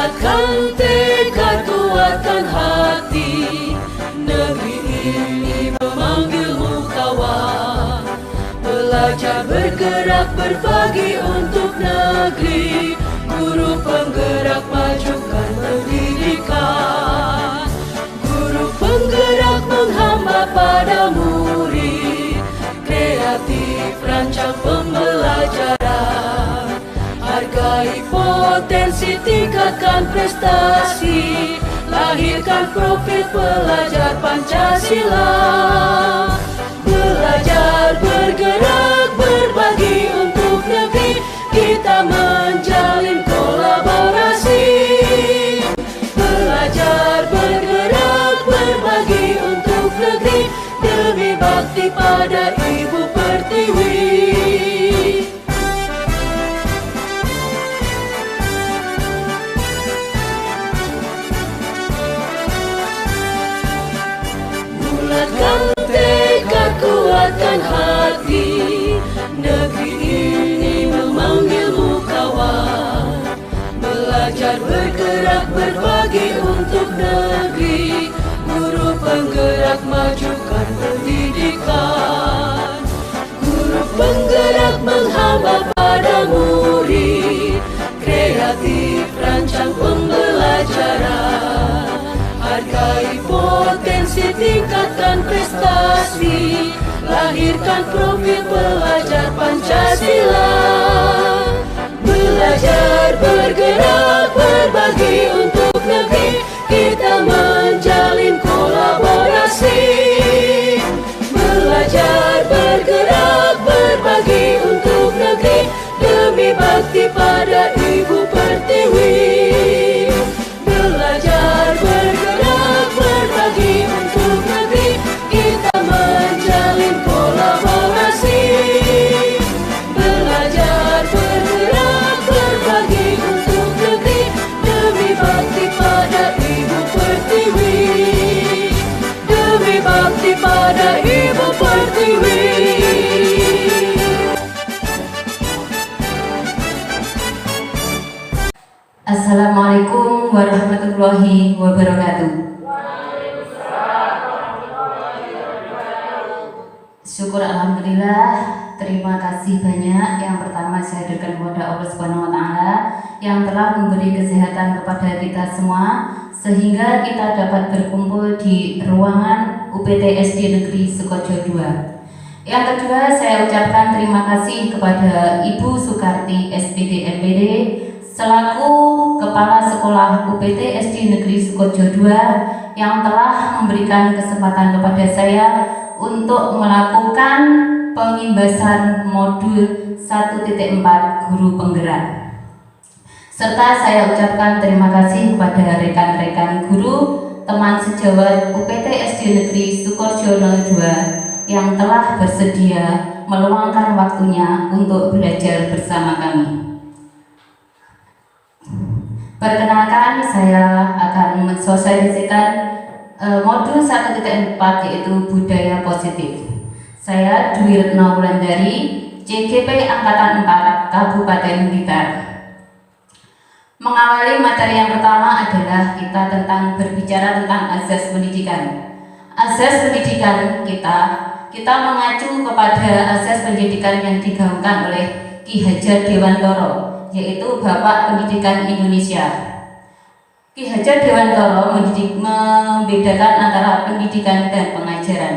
Bulatkan tekad, kuatkan hati. Negeri ini memanggilmu kawan. Belajar, bergerak, berbagi untuk negeri. Guru penggerak, majukan pendidikan. Guru penggerak menghamba pada murid. Kreatif, rancang pembelajaran. Hargai potensi, tingkatkan prestasi. Lahirkan profil pelajar Pancasila. Belajar, bergerak, berbagi untuk negeri. Kita menjalin kolaborasi. Belajar, bergerak, berbagi untuk negeri. Demi bakti pada Ibu Pertiwi. Bulatkan tekad, kuatkan hati. Negeri ini memanggilmu kawan. Belajar, bergerak, berbagi untuk negeri. Guru penggerak, majukan pendidikan. Guru penggerak menghamba pada murid. Kreatif, rancang pembelajaran. Hargai potensi, tingkatkan prestasi. Lahirkan profil pelajar Pancasila. Belajar, bergerak, berbagi untuk negeri. Kita menjalin kolaborasi. Belajar, bergerak, berbagi untuk negeri. Demi bakti pada Ibu Pertiwi. Belajar, bergerak, berbagi untuk negeri. Kita menjalin kolaborasi. Belajar, bergerak, berbagi untuk negeri. Demi bakti pada Ibu Pertiwi. Demi bakti pada Ibu Pertiwi. Assalamualaikum warahmatullahi wabarakatuh. Syukur alhamdulillah, terima kasih banyak. Yang pertama saya haturkan kepada Allah Subhanahu wa taala yang telah memberi kesehatan kepada kita semua sehingga kita dapat berkumpul di ruangan UPT SD Negeri Sukojo II. Yang kedua, saya ucapkan terima kasih kepada Ibu Sukarti SPD MPD selaku Kepala Sekolah UPT SD Negeri Sukojo II yang telah memberikan kesempatan kepada saya untuk melakukan pengimbasan modul 1.4 Guru Penggerak. Serta saya ucapkan terima kasih kepada rekan-rekan guru, teman sejawat UPT SD Negeri Sukojo II yang telah bersedia meluangkan waktunya untuk belajar bersama kami. Perkenalkan, saya akan mensosialisasikan modul 1.4 yaitu budaya positif. Saya Dwi Retno Wulandari, CGP Angkatan 4 Kabupaten Blitar. Mengawali materi yang pertama adalah kita berbicara tentang azas pendidikan. Azas pendidikan kita mengacu kepada azas pendidikan yang digaungkan oleh Ki Hajar Dewantara, yaitu Bapak Pendidikan Indonesia. Ki Hajar Dewantara membedakan antara pendidikan dan pengajaran.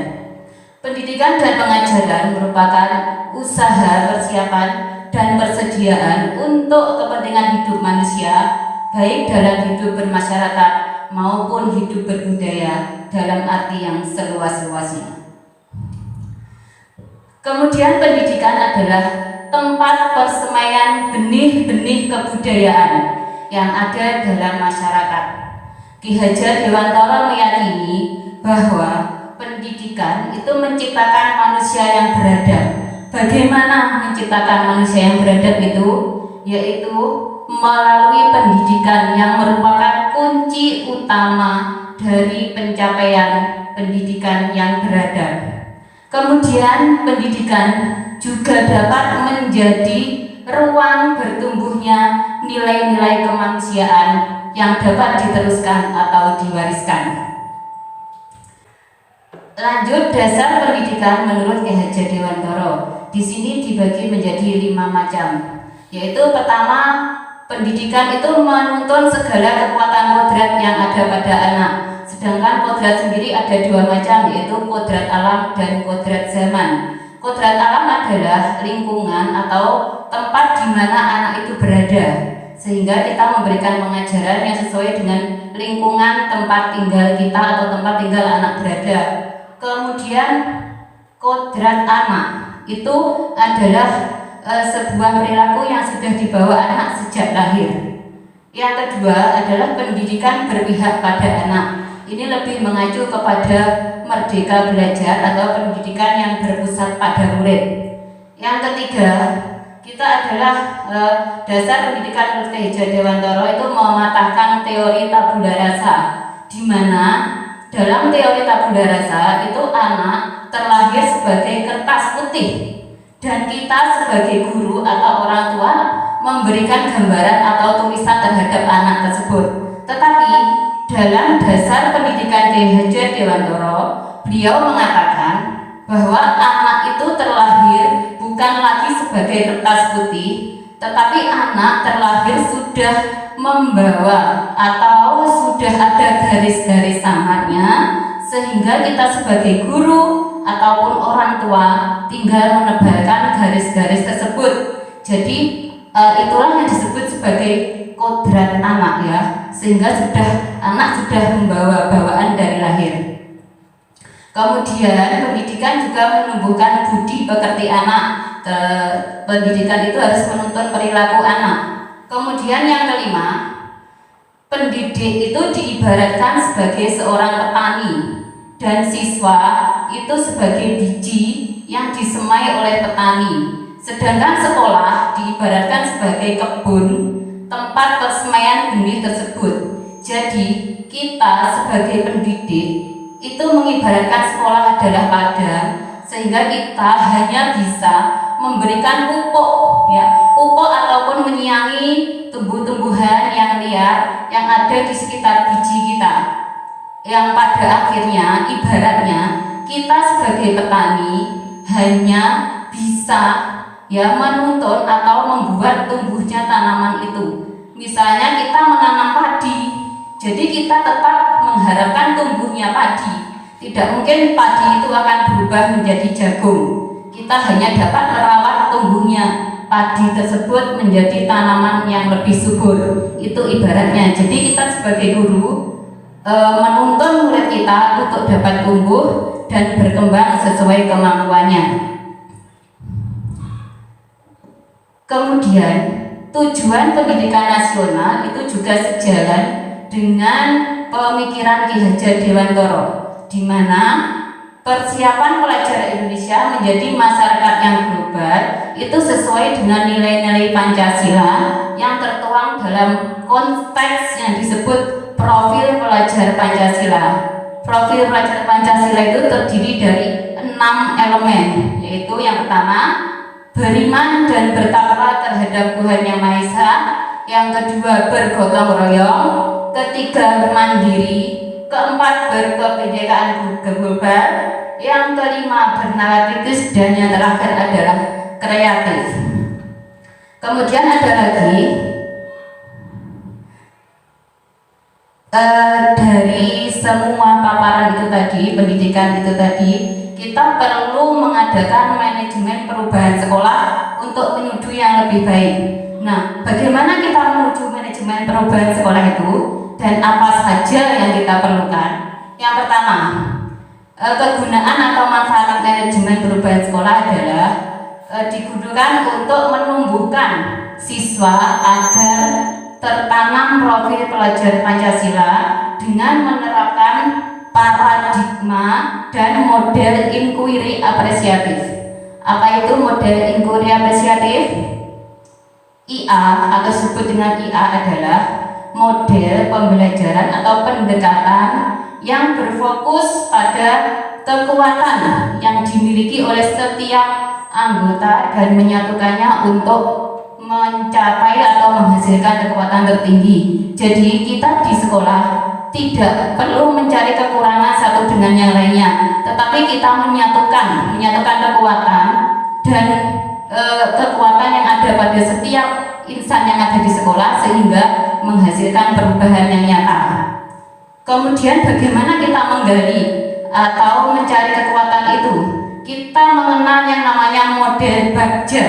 Pendidikan dan pengajaran merupakan usaha, persiapan, dan persediaan untuk kepentingan hidup manusia, baik dalam hidup bermasyarakat maupun hidup berbudaya dalam arti yang seluas-luasnya. Kemudian pendidikan adalah tempat persemaian benih-benih kebudayaan yang ada dalam masyarakat. Ki Hajar Dewantara meyakini bahwa pendidikan itu menciptakan manusia yang beradab. Bagaimana menciptakan manusia yang beradab itu? Yaitu melalui pendidikan yang merupakan kunci utama dari pencapaian pendidikan yang beradab. Kemudian pendidikan juga dapat menjadi ruang bertumbuhnya nilai-nilai kemanusiaan yang dapat diteruskan atau diwariskan. Lanjut, dasar pendidikan menurut Ki Hajar Dewantara. Di sini dibagi menjadi 5 macam, yaitu pertama, pendidikan itu menuntun segala kekuatan kodrat yang ada pada anak. Sedangkan kodrat sendiri ada 2 macam, yaitu kodrat alam dan kodrat zaman. Kodrat alam adalah lingkungan atau tempat di mana anak itu berada, sehingga kita memberikan pengajaran yang sesuai dengan lingkungan tempat tinggal kita atau tempat tinggal anak berada. Kemudian kodrat anak itu adalah sebuah perilaku yang sudah dibawa anak sejak lahir. Yang kedua adalah pendidikan berpihak pada anak. Ini lebih mengacu kepada merdeka belajar atau pendidikan yang berpusat pada murid. Yang ketiga, kita adalah dasar pendidikan menurut Ki Hajar Dewantara itu mematahkan teori tabula rasa, di mana dalam teori tabula rasa itu anak terlahir sebagai kertas putih dan kita sebagai guru atau orang tua memberikan gambaran atau tulisan terhadap anak tersebut. Tetapi dalam dasar pendidikan Ki Hajar Dewantara, beliau mengatakan bahwa anak itu terlahir bukan lagi sebagai kertas putih, tetapi anak terlahir sudah membawa atau sudah ada garis-garis samarnya, sehingga kita sebagai guru ataupun orang tua tinggal menebalkan garis-garis tersebut. Jadi itulah yang disebut sebagai kodrat anak ya, sehingga anak sudah membawa bawaan dari lahir. Kemudian pendidikan juga menumbuhkan budi pekerti anak. Pendidikan itu harus menuntun perilaku anak. Kemudian yang kelima, pendidik itu diibaratkan sebagai seorang petani dan siswa itu sebagai biji yang disemai oleh petani. Sedangkan sekolah diibaratkan sebagai kebun, tempat persemaian benih tersebut. Jadi kita sebagai pendidik itu mengibaratkan sekolah adalah ladang, sehingga kita hanya bisa memberikan pupuk ataupun menyiangi tumbuh-tumbuhan yang liar yang ada di sekitar biji kita, yang pada akhirnya ibaratnya kita sebagai petani hanya bisa menuntun atau membuat tumbuhnya tanaman itu. Misalnya kita menanam padi, jadi kita tetap mengharapkan tumbuhnya padi. Tidak mungkin padi itu akan berubah menjadi jagung. Kita hanya dapat merawat tumbuhnya padi tersebut menjadi tanaman yang lebih subur. Itu ibaratnya. Jadi kita sebagai guru menuntun murid kita untuk dapat tumbuh dan berkembang sesuai kemampuannya. Kemudian tujuan pendidikan nasional itu juga sejalan dengan pemikiran Ki Hajar Dewantara, di mana persiapan pelajar Indonesia menjadi masyarakat yang global itu sesuai dengan nilai-nilai Pancasila yang tertuang dalam konteks yang disebut profil pelajar Pancasila. Profil pelajar Pancasila itu terdiri dari 6 elemen, yaitu yang pertama, beriman dan bertakwa terhadap Tuhan Yang Maha Esa. Yang kedua, bergotong royong. Ketiga, mandiri. Keempat, berkebinekaan global. Yang kelima, bernalar kritis. Dan yang terakhir adalah kreatif. Kemudian ada lagi dari semua paparan itu tadi, pendidikan itu tadi, kita perlu mengadakan manajemen perubahan sekolah untuk menuju yang lebih baik. Nah, bagaimana kita menuju manajemen perubahan sekolah itu dan apa saja yang kita perlukan? Yang pertama, kegunaan atau manfaat manajemen perubahan sekolah adalah digunakan untuk menumbuhkan siswa agar tertanam profil pelajar Pancasila dengan menerapkan paradigma dan model inquiry apresiatif. Apa itu model inquiry apresiatif? IA atau disebut dengan IA adalah model pembelajaran atau pendekatan yang berfokus pada kekuatan yang dimiliki oleh setiap anggota dan menyatukannya untuk mencapai atau menghasilkan kekuatan tertinggi. Jadi kita di sekolah tidak perlu mencari kekurangan satu dengan yang lainnya, tetapi kita menyatukan kekuatan dan kekuatan yang ada pada setiap insan yang ada di sekolah sehingga menghasilkan perubahan yang nyata. Kemudian bagaimana kita menggali atau mencari kekuatan itu? Kita mengenal yang namanya model Bagja.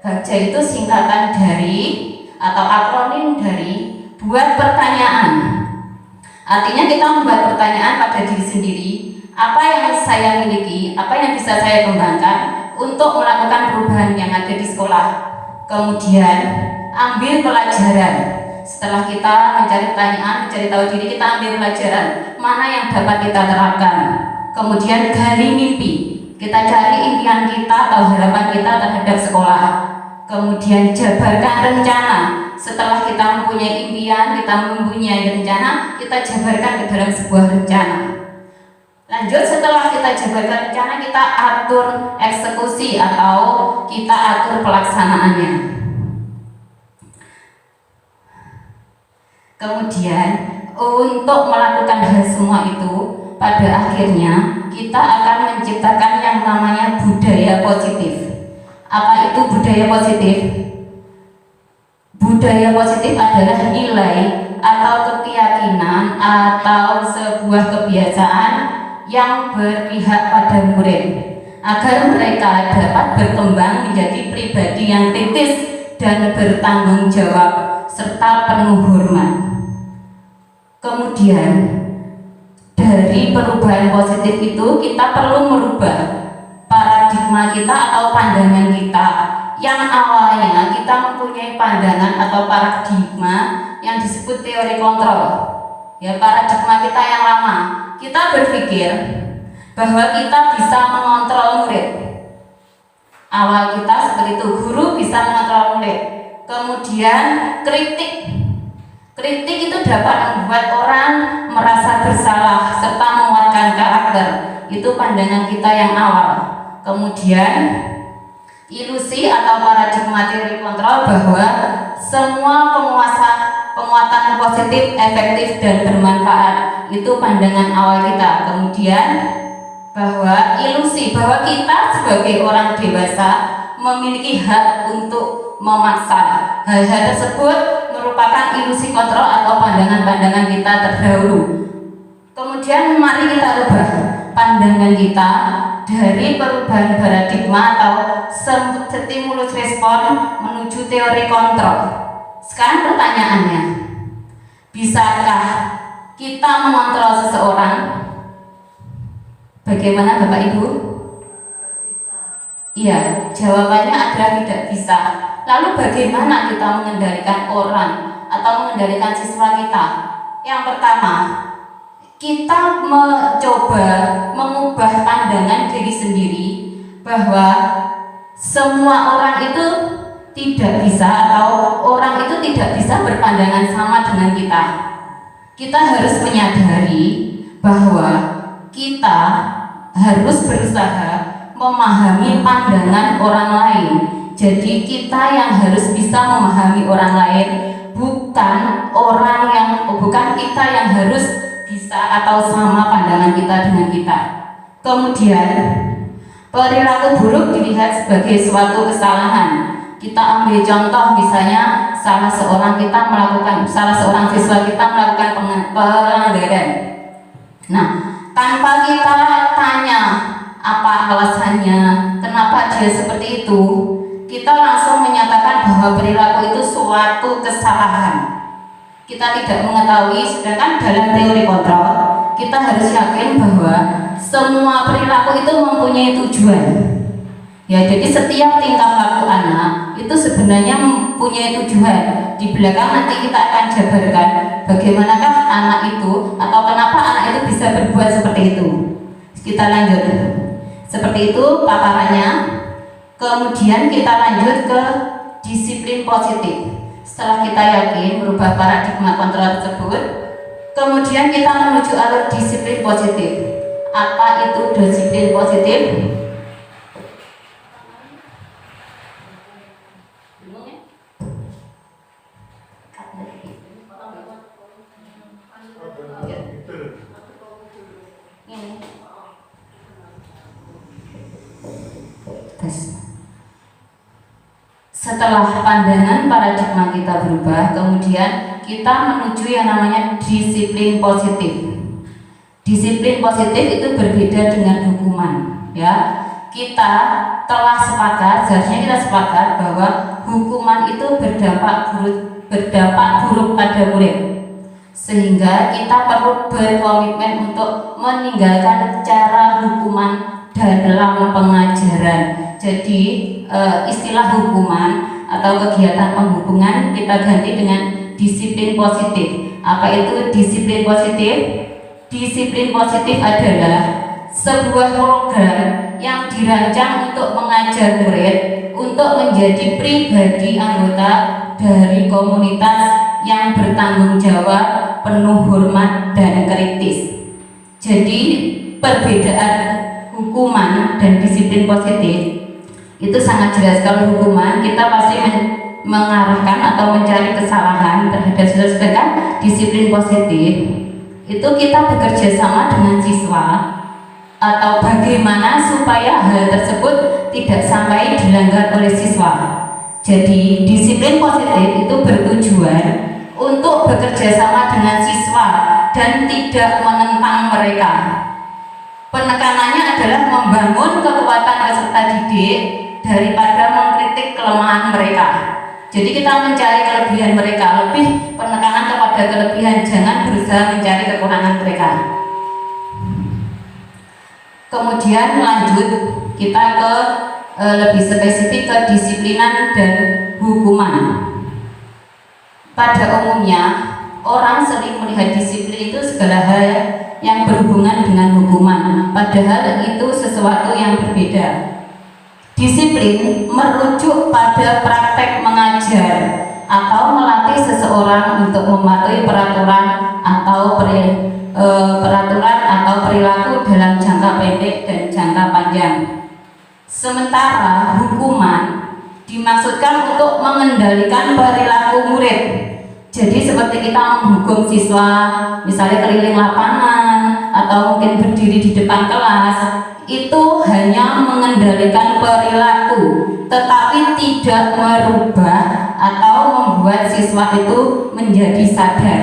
Bagja itu singkatan dari atau akronim dari buat pertanyaan. Artinya kita membuat pertanyaan pada diri sendiri, apa yang saya miliki, apa yang bisa saya kembangkan untuk melakukan perubahan yang ada di sekolah. Kemudian ambil pelajaran. Setelah kita mencari pertanyaan, mencari tahu diri, kita ambil pelajaran mana yang dapat kita terapkan. Kemudian gali mimpi. Kita cari impian kita atau harapan kita terhadap sekolah. Kemudian jabarkan rencana. Setelah kita mempunyai impian, kita mempunyai rencana, kita jabarkan ke dalam sebuah rencana. Lanjut, setelah kita jabarkan rencana, kita atur eksekusi atau kita atur pelaksanaannya. Kemudian untuk melakukan hal semua itu, pada akhirnya kita akan menciptakan yang namanya budaya positif. Apa itu budaya positif? Budaya positif adalah nilai atau keyakinan atau sebuah kebiasaan yang berpihak pada murid agar mereka dapat berkembang menjadi pribadi yang kritis dan bertanggung jawab serta penuh hormat. Kemudian dari perubahan positif itu kita perlu merubah paradigma kita atau pandangan kita yang awalnya kita mempunyai pandangan atau paradigma yang disebut teori kontrol. Ya, paradigma kita yang lama, kita berpikir bahwa kita bisa mengontrol murid. Awal kita seperti itu, guru bisa mengontrol murid. Kemudian kritik itu dapat membuat orang merasa bersalah serta menguatkan karakter. Itu pandangan kita yang awal. Kemudian ilusi atau paradigma teori kontrol bahwa semua penguatan positif, efektif dan bermanfaat, itu pandangan awal kita. Kemudian bahwa ilusi bahwa kita sebagai orang dewasa memiliki hak untuk memaksa. Hal-hal tersebut merupakan ilusi kontrol atau pandangan-pandangan kita terdahulu. Kemudian mari kita ubah pandangan kita dari perubahan paradigma atau stimulus respon menuju teori kontrol. Sekarang pertanyaannya, bisakah kita mengontrol seseorang? Bagaimana Bapak Ibu? Iya, jawabannya adalah tidak bisa. Lalu bagaimana kita mengendalikan orang atau mengendalikan siswa kita? Yang pertama, kita mencoba mengubah pandangan diri sendiri bahwa semua orang itu tidak bisa atau orang itu tidak bisa berpandangan sama dengan kita. Kita harus menyadari bahwa kita harus berusaha memahami pandangan orang lain. Jadi kita yang harus bisa memahami orang lain, bukan kita yang harus bisa atau sama pandangan kita dengan kita. Kemudian perilaku buruk dilihat sebagai suatu kesalahan. Kita ambil contoh misalnya salah seorang siswa kita melakukan pelanggaran. Nah, tanpa kita tanya apa alasannya, kenapa dia seperti itu, kita langsung menyatakan bahwa perilaku itu suatu kesalahan. Kita tidak mengetahui, sedangkan dalam teori kontrol kita harus yakin bahwa semua perilaku itu mempunyai tujuan. Ya, jadi setiap tingkah laku anak itu sebenarnya mempunyai tujuan. Di belakang nanti kita akan jabarkan bagaimanakah anak itu atau kenapa anak itu bisa berbuat seperti itu. Kita lanjut. Seperti itu paparannya. Kemudian kita lanjut ke disiplin positif. Setelah kita yakin merubah paradigma kontrol tersebut, kemudian kita menuju alur disiplin positif. Apa itu disiplin positif? Setelah pandangan paradigma kita berubah, kemudian kita menuju yang namanya disiplin positif. Disiplin positif itu berbeda dengan hukuman, ya. Kita telah sepakat, seharusnya kita sepakat bahwa hukuman itu berdampak buruk pada murid, sehingga kita perlu berkomitmen untuk meninggalkan cara hukuman dalam pengajaran. Jadi istilah hukuman atau kegiatan penghubungan kita ganti dengan disiplin positif. Apa itu disiplin positif? Disiplin positif adalah sebuah program yang dirancang untuk mengajar murid untuk menjadi pribadi anggota dari komunitas yang bertanggung jawab, penuh hormat dan kritis. Jadi perbedaan hukuman dan disiplin positif itu sangat jelas. Kalau hukuman kita pasti mengarahkan atau mencari kesalahan terhadap siswa, sedangkan disiplin positif itu kita bekerja sama dengan siswa atau bagaimana supaya hal tersebut tidak sampai dilanggar oleh siswa. Jadi disiplin positif itu bertujuan untuk bekerja sama dengan siswa dan tidak menentang mereka. Penekanannya adalah membangun kekuatan peserta didik daripada mengkritik kelemahan mereka. Jadi kita mencari kelebihan mereka, lebih penekanan kepada kelebihan, jangan berusaha mencari kekurangan mereka. Kemudian lanjut kita ke lebih spesifik ke disiplinan dan hukuman. Pada umumnya orang sering melihat disiplin itu segala hal yang berhubungan dengan hukuman, padahal itu sesuatu yang berbeda. Disiplin merujuk pada praktek mengajar atau melatih seseorang untuk mematuhi peraturan atau perilaku dalam jangka pendek dan jangka panjang. Sementara hukuman dimaksudkan untuk mengendalikan perilaku murid. Jadi seperti kita menghukum siswa, misalnya keliling lapangan atau mungkin berdiri di depan kelas, itu hanya mengendalikan perilaku, tetapi tidak merubah atau membuat siswa itu menjadi sadar.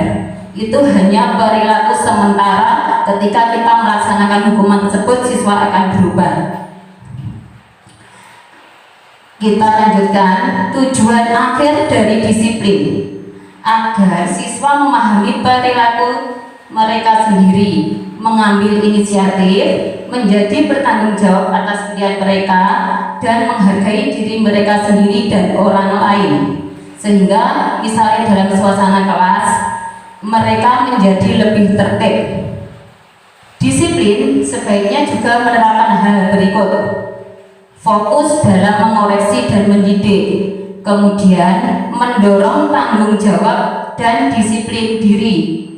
Itu hanya perilaku sementara. Ketika kita melaksanakan hukuman tersebut, siswa akan berubah. Kita lanjutkan. Tujuan akhir dari disiplin agar siswa memahami perilaku mereka sendiri, mengambil inisiatif, menjadi bertanggung jawab atas pilihan mereka, dan menghargai diri mereka sendiri dan orang lain. Sehingga misalnya dalam suasana kelas mereka menjadi lebih tertib. Disiplin sebaiknya juga menerapkan hal berikut: fokus dalam mengoreksi dan mendidik, kemudian mendorong tanggung jawab dan disiplin diri,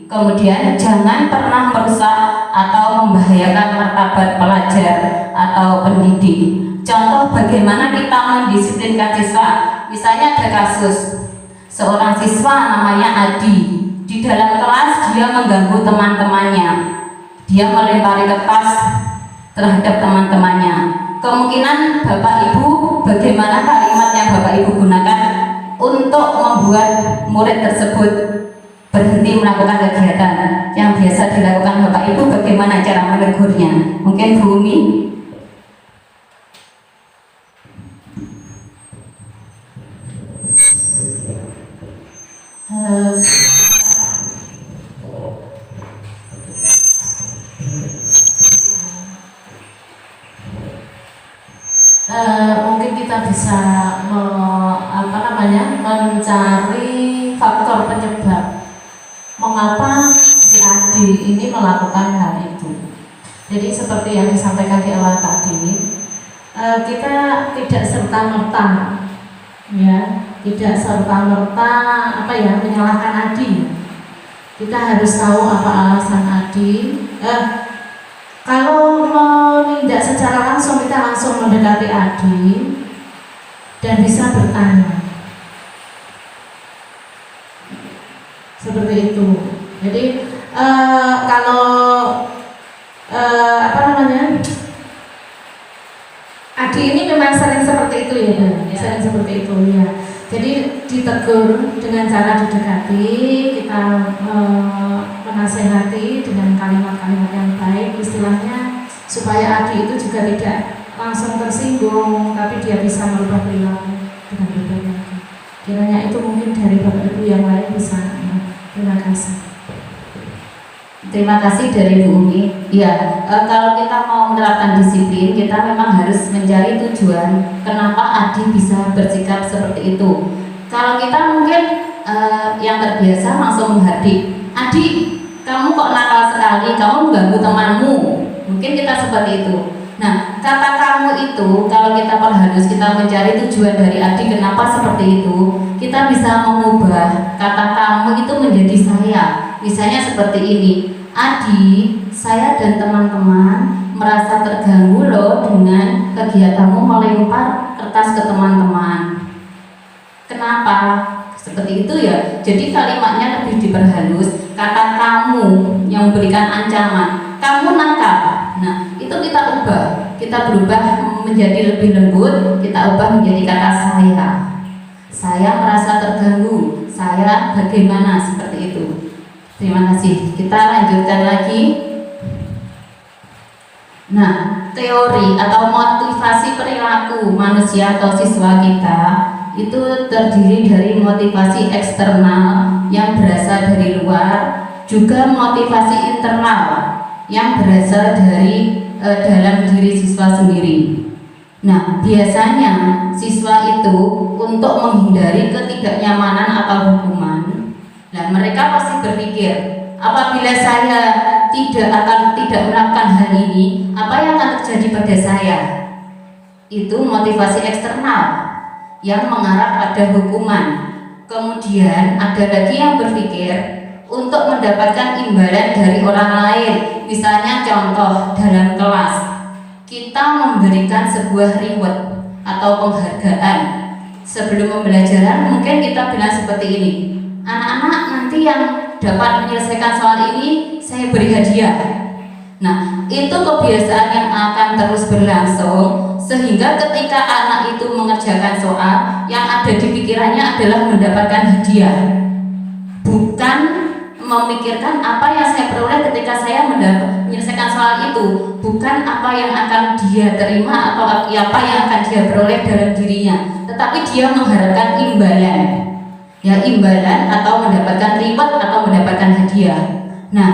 kemudian jangan pernah merusak atau membahayakan martabat pelajar atau pendidik. Contoh bagaimana kita mendisiplinkan siswa, misalnya ada kasus seorang siswa namanya Adi, di dalam kelas dia mengganggu teman-temannya, dia melempari kertas terhadap teman-temannya. Kemungkinan Bapak Ibu, bagaimana kalimat yang Bapak Ibu gunakan untuk membuat murid tersebut berhenti melakukan kegiatan yang biasa dilakukan Bapak Ibu, bagaimana cara menegurnya? Mungkin Bu Umi? Mungkin kita bisa mencari faktor penyebab mengapa si Adi ini melakukan hal itu. Jadi seperti yang disampaikan di awal tadi, kita tidak serta-merta menyalahkan Adi. Kita harus tahu apa alasan Adi. Kalau menindak secara langsung, kita langsung mendekati Adi dan bisa bertanya. Seperti itu. Jadi kalau Adi ini memang sering seperti itu ya, sering seperti itu ya. ditegur dengan cara didekati, kita menasehati dengan kalimat-kalimat yang baik, istilahnya supaya adik itu juga tidak langsung tersinggung, tapi dia bisa merubah perilaku dengan berbaik lagi. Kiranya itu mungkin dari Bapak Ibu yang lain bisa. Terima kasih. Terima kasih dari Bu Umi. Ya, kalau kita mau menerapkan disiplin, kita memang harus mencari tujuan kenapa Adi bisa bersikap seperti itu. Kalau kita mungkin yang terbiasa langsung menghardik, Adi, kamu kok nakal sekali, kamu mengganggu temanmu. Mungkin kita seperti itu. Nah, kata kamu itu, kalau kita perhalus, kita mencari tujuan dari Adi kenapa seperti itu, kita bisa mengubah kata kamu itu menjadi saya. Misalnya seperti ini, Adi, saya dan teman-teman merasa terganggu loh dengan kegiatanmu melempar kertas ke teman-teman. Kenapa? Seperti itu ya. Jadi kalimatnya lebih diperhalus. Kata kamu yang memberikan ancaman, kamu nakal. Nah, itu kita ubah. Kita berubah menjadi lebih lembut. Kita ubah menjadi kata saya. Saya merasa terganggu. Saya bagaimana, seperti itu. Terima kasih. Kita lanjutkan lagi. Nah, teori atau motivasi perilaku manusia atau siswa kita itu terdiri dari motivasi eksternal yang berasal dari luar, juga motivasi internal yang berasal dari dalam diri siswa sendiri. Nah, biasanya siswa itu untuk menghindari ketidaknyamanan atau hukuman, nah, mereka pasti berpikir, apabila saya tidak melakukan hal ini, apa yang akan terjadi pada saya? Itu motivasi eksternal yang mengarah pada hukuman. Kemudian ada lagi yang berpikir untuk mendapatkan imbalan dari orang lain. Misalnya contoh dalam kelas, kita memberikan sebuah reward atau penghargaan. Sebelum pembelajaran mungkin kita bilang seperti ini, anak-anak nanti yang dapat menyelesaikan soal ini saya beri hadiah. Nah, itu kebiasaan yang akan terus berlangsung sehingga ketika anak itu mengerjakan soal, yang ada di pikirannya adalah mendapatkan hadiah, bukan memikirkan apa yang saya peroleh ketika saya menyelesaikan soal itu, bukan apa yang akan dia terima atau apa yang akan dia peroleh dalam dirinya, tetapi dia mengharapkan imbalan. Ya, imbalan atau mendapatkan reward atau mendapatkan hadiah. Nah,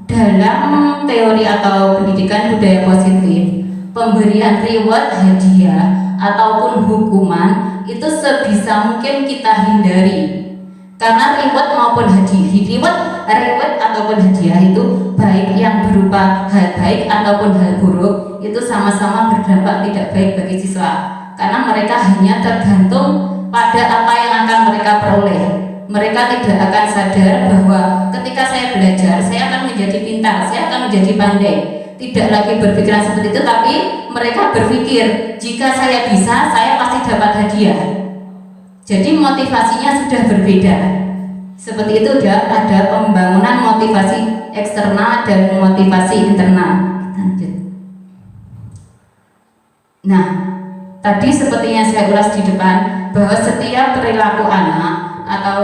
dalam teori atau pendidikan budaya positif, pemberian reward, hadiah ataupun hukuman itu sebisa mungkin kita hindari. Karena reward maupun reward ataupun hadiah itu baik yang berupa hal baik ataupun hal buruk, itu sama-sama berdampak tidak baik bagi siswa. Karena mereka hanya tergantung pada apa yang akan mereka peroleh. Mereka tidak akan sadar bahwa ketika saya belajar, saya akan menjadi pintar, saya akan menjadi pandai. Tidak lagi berpikiran seperti itu, tapi mereka berpikir, jika saya bisa, saya pasti dapat hadiah. Jadi motivasinya sudah berbeda. Seperti itu, ada pembangunan motivasi eksternal dan motivasi internal. Lanjut. Nah, tadi seperti yang saya ulas di depan, bahwa setiap perilaku anak atau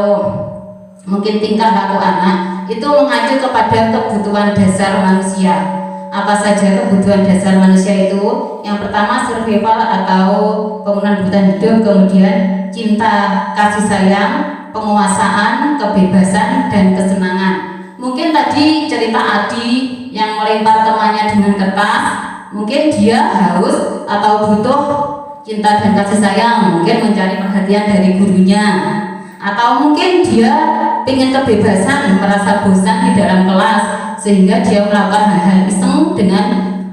mungkin tingkah laku anak itu mengacu kepada kebutuhan dasar manusia. Apa saja kebutuhan dasar manusia itu? Yang pertama survival atau pemenuhan kebutuhan hidup, kemudian cinta, kasih sayang, penguasaan, kebebasan, dan kesenangan. Mungkin tadi cerita Adi yang melempar temannya dengan kertas, mungkin dia haus atau butuh cinta dan kasih sayang, mungkin mencari perhatian dari gurunya, atau mungkin dia ingin kebebasan, merasa bosan di dalam kelas sehingga dia melakukan hal-hal iseng dengan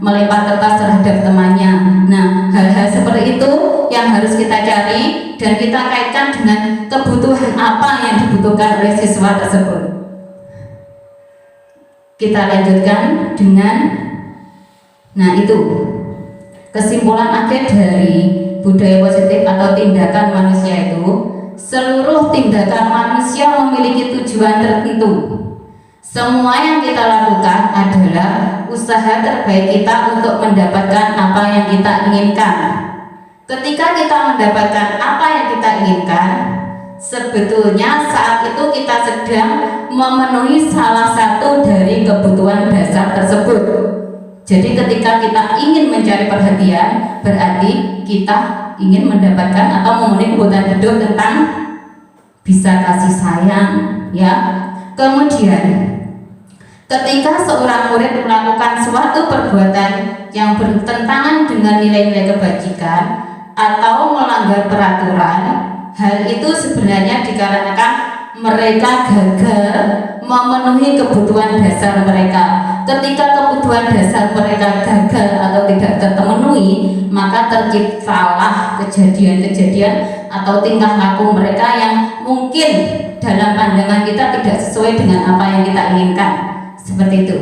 melempar kertas terhadap temannya. Nah, hal-hal seperti itu yang harus kita cari dan kita kaitkan dengan kebutuhan apa yang dibutuhkan oleh siswa tersebut. Kita lanjutkan dengan, nah itu kesimpulan akhir dari budaya positif atau tindakan manusia itu, seluruh tindakan manusia memiliki tujuan tertentu. Semua yang kita lakukan adalah usaha terbaik kita untuk mendapatkan apa yang kita inginkan. Ketika kita mendapatkan apa yang kita inginkan, sebetulnya saat itu kita sedang memenuhi salah satu dari kebutuhan dasar tersebut. Jadi ketika kita ingin mencari perhatian, berarti kita ingin mendapatkan atau memenuhi kebutuhan hidup tentang bisa kasih sayang, ya. Kemudian ketika seorang murid melakukan suatu perbuatan yang bertentangan dengan nilai-nilai kebajikan atau melanggar peraturan, hal itu sebenarnya dikarenakan mereka gagal memenuhi kebutuhan dasar mereka. Ketika kebutuhan dasar mereka gagal atau tidak terpenuhi, maka terciptalah kejadian-kejadian atau tingkah laku mereka yang mungkin dalam pandangan kita tidak sesuai dengan apa yang kita inginkan. Seperti itu.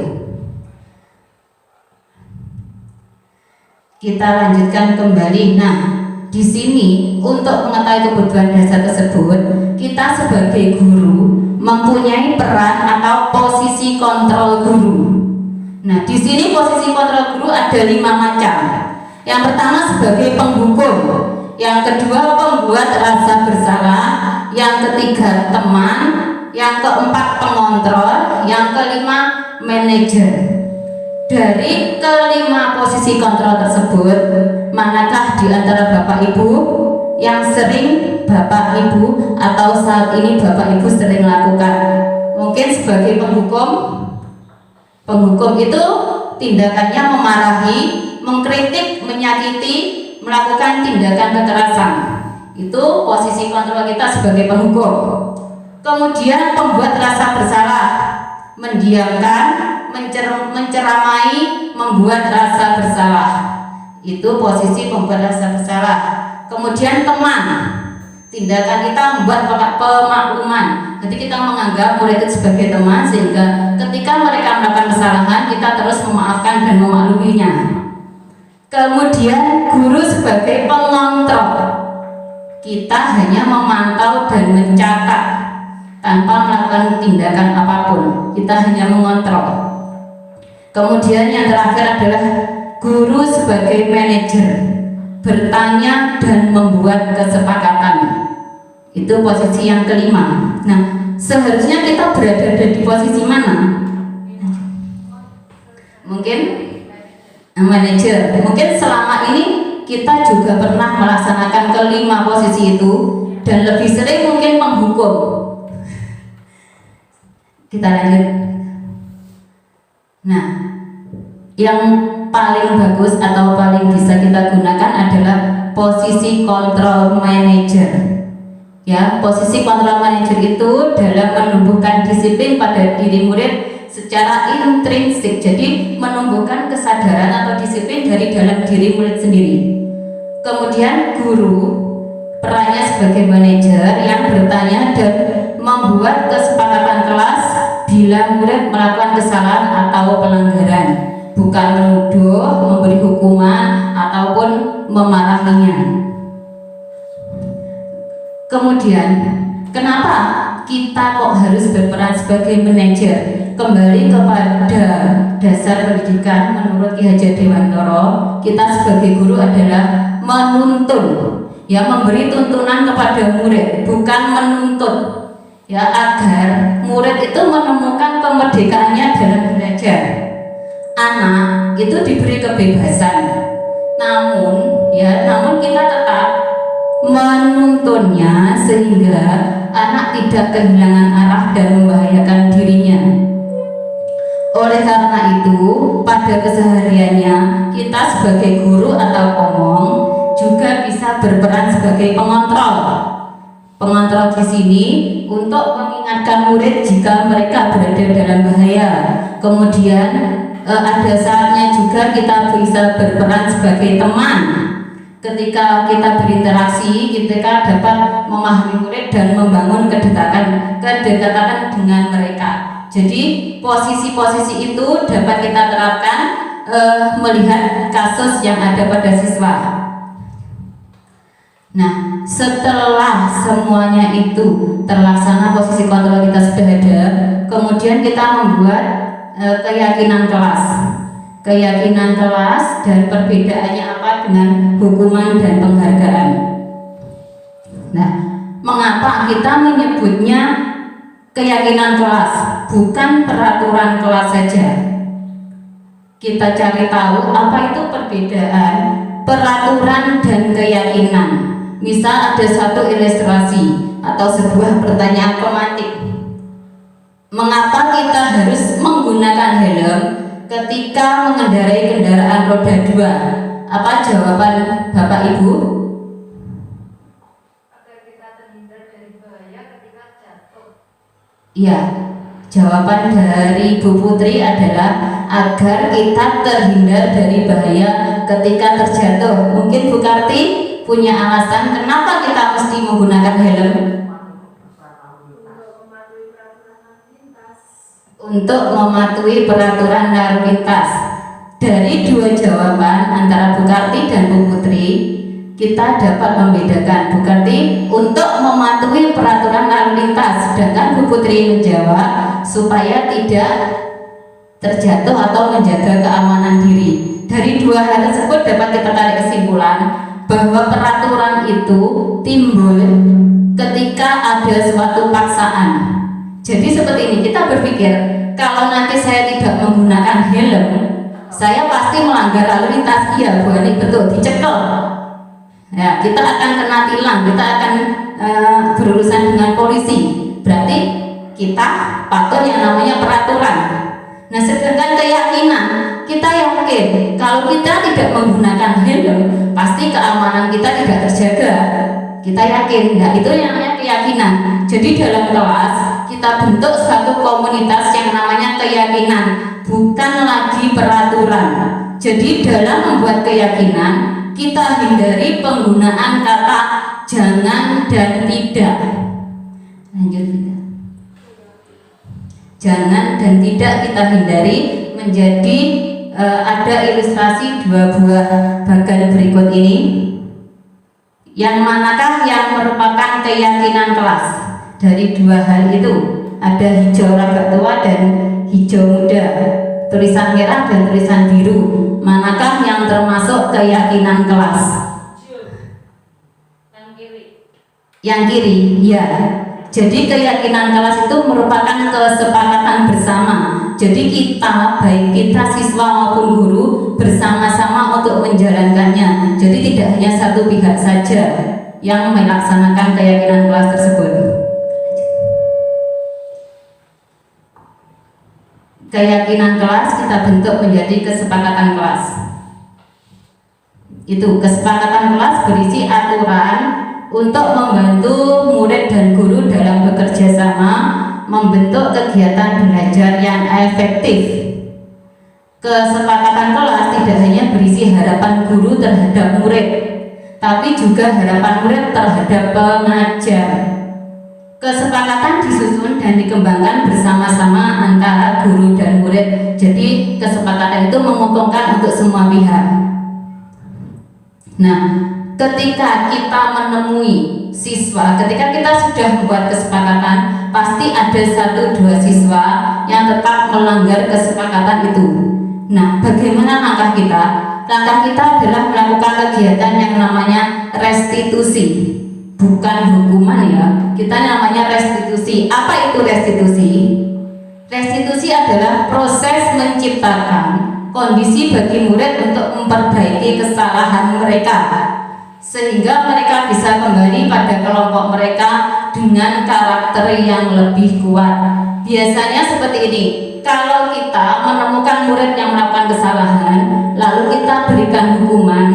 Kita lanjutkan kembali. Nah, di sini untuk mengetahui kebutuhan dasar tersebut, kita sebagai guru mempunyai peran atau posisi kontrol guru. Nah, di sini posisi kontrol guru ada 5 macam. Yang pertama sebagai penghukum, yang kedua pembuat rasa bersalah, yang ketiga teman, yang keempat pengontrol, yang kelima manajer. Dari kelima posisi kontrol tersebut, manakah di antara Bapak Ibu yang sering Bapak Ibu atau saat ini Bapak Ibu sering lakukan? Mungkin sebagai penghukum. Penghukum itu tindakannya memarahi, mengkritik, menyakiti, melakukan tindakan kekerasan. Itu posisi kontrol kita sebagai penghukum. Kemudian pembuat rasa bersalah, mendiamkan, menceramai, membuat rasa bersalah. Itu posisi pembuat rasa bersalah. Kemudian teman, tindakan kita membuat pemakluman. Jadi kita menganggap murid itu sebagai teman, sehingga ketika mereka melakukan kesalahan kita terus memaafkan dan memakluminya. Kemudian guru sebagai pengontrol, kita hanya memantau dan mencatat tanpa melakukan tindakan apapun, kita hanya mengontrol. Kemudian yang terakhir adalah guru sebagai manajer, bertanya dan membuat kesepakatan. Itu posisi yang kelima. Nah, seharusnya kita berada di posisi mana? Mungkin manajer. Mungkin selama ini kita juga pernah melaksanakan kelima posisi itu, dan lebih sering mungkin penghukum. Kita lanjut. Nah, yang paling bagus atau paling bisa kita gunakan adalah posisi kontrol manager. Ya, posisi kontrol manager itu dalam menumbuhkan disiplin pada diri murid secara intrinsik. Jadi menumbuhkan kesadaran atau disiplin dari dalam diri murid sendiri. Kemudian guru perannya sebagai manajer yang bertanya dan membuat kesepakatan kelas bila murid melakukan kesalahan atau pelanggaran, bukan menuduh, memberi hukuman ataupun memarahinya. Kemudian, kenapa kita kok harus berperan sebagai manajer? Kembali kepada dasar pendidikan menurut Ki Hajar Dewantara, kita sebagai guru adalah menuntun, ya, memberi tuntunan kepada murid, bukan menuntut, ya, agar murid itu menemukan kemerdekaannya dalam belajar. Anak itu diberi kebebasan, namun kita tetap menuntunnya sehingga anak tidak kehilangan arah dan membahayakan dirinya. Oleh karena itu, pada kesehariannya kita sebagai guru atau omong juga bisa berperan sebagai pengontrol. Pengontrol di sini untuk mengingatkan murid jika mereka berada dalam bahaya. Kemudian ada saatnya juga kita bisa berperan sebagai teman. Ketika kita berinteraksi, kita dapat memahami murid dan membangun kedekatan dengan mereka. Jadi posisi-posisi itu dapat kita terapkan melihat kasus yang ada pada siswa. Nah, setelah semuanya itu terlaksana, posisi kontrol kita sudah ada, kemudian kita membuat keyakinan kelas dan perbedaannya apa dengan hukuman dan penghargaan. Nah, Mengapa kita menyebutnya keyakinan kelas, bukan peraturan kelas saja? Kita cari tahu apa itu perbedaan peraturan dan keyakinan. Misal ada satu ilustrasi atau sebuah pertanyaan tematik. Mengapa kita harus menggunakan helm ketika mengendarai kendaraan roda 2? Apa jawaban Bapak Ibu? Agar kita terhindar dari bahaya ketika jatuh. Iya, jawaban dari Bu Putri adalah agar kita terhindar dari bahaya ketika terjatuh. Mungkin Bu Karti punya alasan kenapa kita mesti menggunakan helm? Untuk mematuhi peraturan lalu lintas. Dari dua jawaban antara Bu Karti dan Bu Putri, kita dapat membedakan. Bu Karti untuk mematuhi peraturan lalu lintas, sedangkan Bu Putri menjawab supaya tidak terjatuh atau menjaga keamanan diri. Dari dua hal tersebut dapat kita tarik kesimpulan bahwa peraturan itu timbul ketika ada suatu paksaan. Jadi seperti ini, kita berpikir kalau nanti saya tidak menggunakan helm, saya pasti melanggar lalu lintas. Iya Bu Ani, betul, dicekel. Ya, kita akan kena tilang, kita akan berurusan dengan polisi. Berarti kita patuh yang namanya peraturan. Nah, sedangkan keyakinan, kita yakin kalau kita tidak menggunakan helm, pasti keamanan kita tidak terjaga. Kita yakin, nah itu yang namanya keyakinan. Jadi dalam kelas kita bentuk satu komunitas yang namanya keyakinan, bukan lagi peraturan. Jadi dalam membuat keyakinan, kita hindari penggunaan kata jangan dan tidak. Lanjut kita. Jangan dan tidak kita hindari menjadi ada ilustrasi dua buah bagan berikut ini. Yang manakah yang merupakan keyakinan kelas? Dari dua hal itu ada hijau ragak tua dan hijau muda, tulisan merah dan tulisan biru. Manakah yang termasuk keyakinan kelas? Yang kiri, ya. Jadi keyakinan kelas itu merupakan kesepakatan bersama. Jadi kita, baik kita siswa maupun guru, bersama-sama untuk menjalankannya. Jadi tidak hanya satu pihak saja yang melaksanakan keyakinan kelas tersebut. Keyakinan kelas kita bentuk menjadi kesepakatan kelas. Itu kesepakatan kelas berisi aturan untuk membantu murid dan guru dalam bekerja sama membentuk kegiatan belajar yang efektif. Kesepakatan kelas tidak hanya berisi harapan guru terhadap murid, tapi juga harapan murid terhadap pengajar. Kesepakatan disusun dan dikembangkan bersama-sama antara guru dan murid. Jadi kesepakatan itu menguntungkan untuk semua pihak. Nah, ketika kita menemui siswa, ketika kita sudah membuat kesepakatan, pasti ada 1-2 siswa yang tetap melanggar kesepakatan itu. Nah, bagaimana langkah kita? Langkah kita adalah melakukan kegiatan yang namanya restitusi. Bukan hukuman ya, kita namanya restitusi. Apa itu restitusi? Restitusi adalah proses menciptakan kondisi bagi murid untuk memperbaiki kesalahan mereka, sehingga mereka bisa kembali pada kelompok mereka dengan karakter yang lebih kuat. Biasanya seperti ini, kalau kita menemukan murid yang melakukan kesalahan, lalu kita berikan hukuman,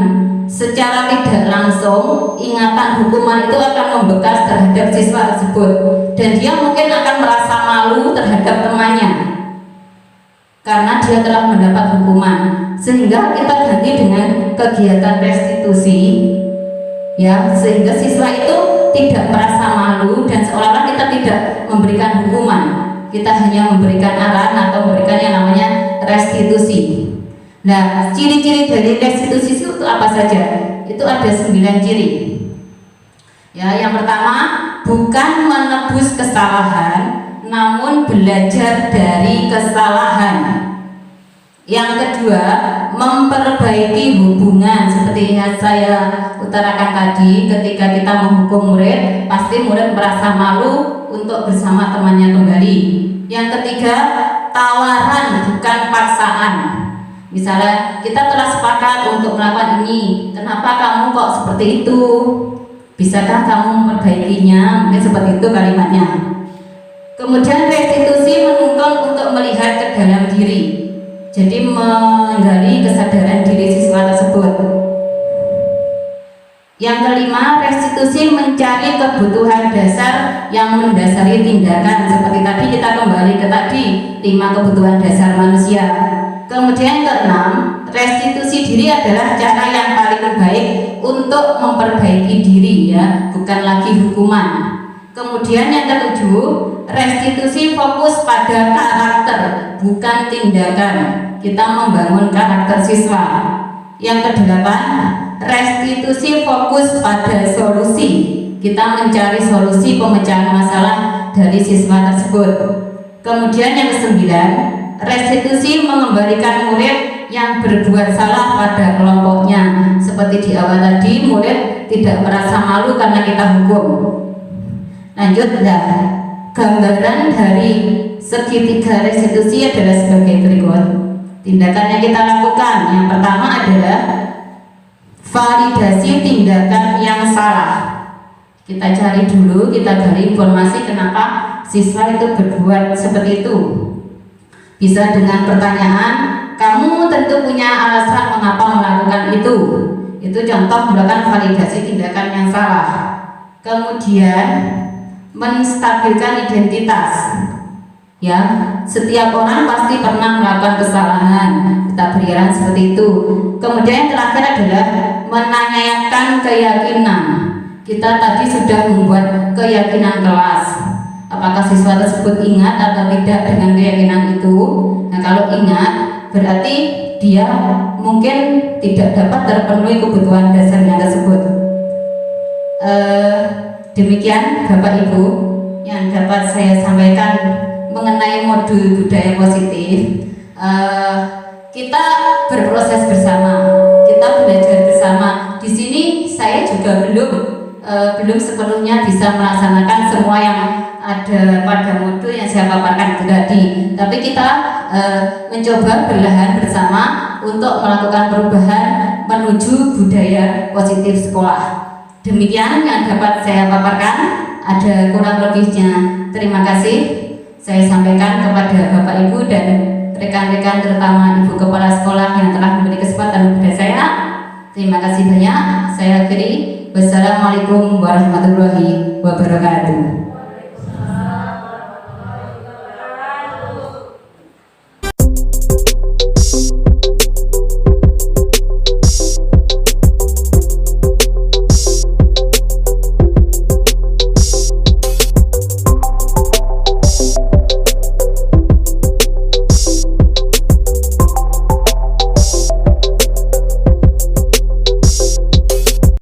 secara tidak langsung ingatan hukuman itu akan membekas terhadap siswa tersebut, dan dia mungkin akan merasa malu terhadap temannya karena dia telah mendapat hukuman. Sehingga kita ganti dengan kegiatan restitusi, ya, sehingga siswa itu tidak merasa malu dan seolah-olah kita tidak memberikan hukuman, kita hanya memberikan arahan atau memberikan yang namanya restitusi. Nah, ciri-ciri dari restitusi itu apa saja? Itu ada 9 ciri. Ya, yang pertama, bukan menebus kesalahan, namun belajar dari kesalahan. Yang kedua, memperbaiki hubungan. Seperti yang saya utarakan tadi, ketika kita menghukum murid, pasti murid merasa malu untuk bersama temannya kembali. Yang ketiga, tawaran bukan paksaan. Misalnya kita telah sepakat untuk melakukan ini, kenapa kamu kok seperti itu? Bisakah kamu memperbaikinya? Mungkin seperti itu kalimatnya. Kemudian restitusi menuntun untuk melihat ke dalam diri, jadi menggali kesadaran diri siswa tersebut. Yang kelima, restitusi mencari kebutuhan dasar yang mendasari tindakan. Seperti tadi kita kembali ke tadi 5 kebutuhan dasar manusia. Kemudian keenam, restitusi diri adalah cara yang paling baik untuk memperbaiki diri, ya, bukan lagi hukuman. Kemudian yang ketujuh, restitusi fokus pada karakter, bukan tindakan. Kita membangun karakter siswa. Yang kedelapan, restitusi fokus pada solusi. Kita mencari solusi pemecahan masalah dari siswa tersebut. Kemudian yang kesembilan, restitusi mengembalikan murid yang berbuat salah pada kelompoknya. Seperti di awal tadi, murid tidak merasa malu karena kita hukum. Lanjut, gambaran dari segitiga restitusi adalah sebagai berikut. Tindakan yang kita lakukan, yang pertama adalah validasi tindakan yang salah. Kita cari dulu, kita gali informasi kenapa siswa itu berbuat seperti itu. Bisa dengan pertanyaan, kamu tentu punya alasan mengapa melakukan itu. Itu contoh melakukan validasi tindakan yang salah. Kemudian menstabilkan identitas. Ya, setiap orang pasti pernah melakukan kesalahan. Kita berikan seperti itu. Kemudian yang terakhir adalah menanyakan keyakinan. Kita tadi sudah membuat keyakinan kelas. Apakah siswa tersebut ingat atau tidak dengan keyakinan itu? Nah, kalau ingat, berarti dia mungkin tidak dapat terpenuhi kebutuhan dasarnya tersebut. Demikian Bapak Ibu yang dapat saya sampaikan mengenai modul budaya positif. Kita berproses bersama, kita belajar bersama. Di sini saya juga belum sepenuhnya bisa melaksanakan semua yang ada pada modul yang saya paparkan itu tadi. Tapi kita mencoba berlahan bersama untuk melakukan perubahan menuju budaya positif sekolah. Demikian yang dapat saya paparkan. Ada kurang lebihnya, terima kasih saya sampaikan kepada Bapak Ibu dan rekan-rekan, terutama Ibu Kepala Sekolah yang telah memberi kesempatan kepada saya. Terima kasih banyak. Saya akhiri. Wassalamualaikum warahmatullahi wabarakatuh.